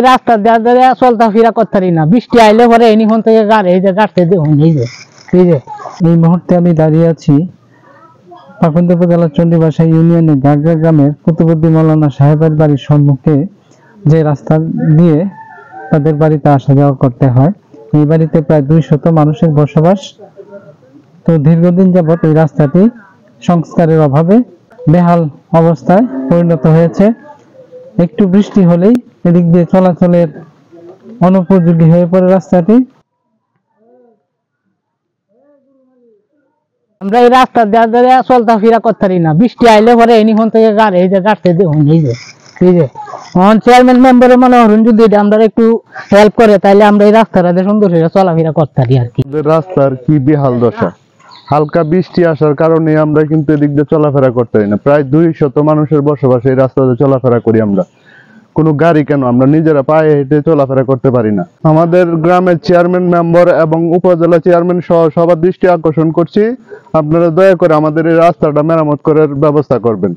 রাস্তা দিয়ে চলতা ফিরা করতে পারি না, বৃষ্টি আইলে পরে এনিখন থেকে গাড়ি এই যে গাড়তে দেখুন এই যে এই মুহূর্তে আমি দাঁড়িয়ে আছি পাকুন্দ উপজেলার চণ্ডীবাসা ইউনিয়নের গাগরা গ্রামের কুতুবুদ্দিন মৌলানা সাহেবের বাড়ির সম্মুখে, যে রাস্তা দিয়ে তাদের বাড়িতে আসা যাওয়া করতে হয়। এই বাড়িতে প্রায় 200 মানুষের বসবাস। তো দীর্ঘদিন যাবত এই রাস্তাটি সংস্কারের অভাবে বেহাল অবস্থায় পরিণত হয়েছে। একটু বৃষ্টি হলেই এদিক দিয়ে চলাচলের অনুপযোগী হয়ে পড়ে রাস্তাটি। আমরা এই রাস্তা দিয়ে চলতা ফিরা করতে পারি না, বৃষ্টি আইলে পরে এনিখন থেকে গাড়ি এই যে গাড়তে দেখুন এই যে চেয়ারম্যান মেম্বারের মনে হরুন যদি আমরা একটু হেল্প করে তাহলে আমরা এই রাস্তাটা সুন্দর করে চলাফেরা করতে পারি আর কি। রাস্তার কি বেহাল দশা, হালকা বৃষ্টি আসার কারণে আমরা কিন্তু এদিক দিয়ে চলাফেরা করতে পারি না। প্রায় 200 মানুষের বসবাস এই রাস্তাতে চলাফেরা করি আমরা। কোনো গাড়ি কেন, আমরা নিজেরা পায়ে হেঁটে চলাফেরা করতে পারি না। আমাদের গ্রামের চেয়ারম্যান মেম্বার এবং উপজেলা চেয়ারম্যান সহ সবার দৃষ্টি আকর্ষণ করছি, আপনারা দয়া করে আমাদের এই রাস্তাটা মেরামত করার ব্যবস্থা করবেন।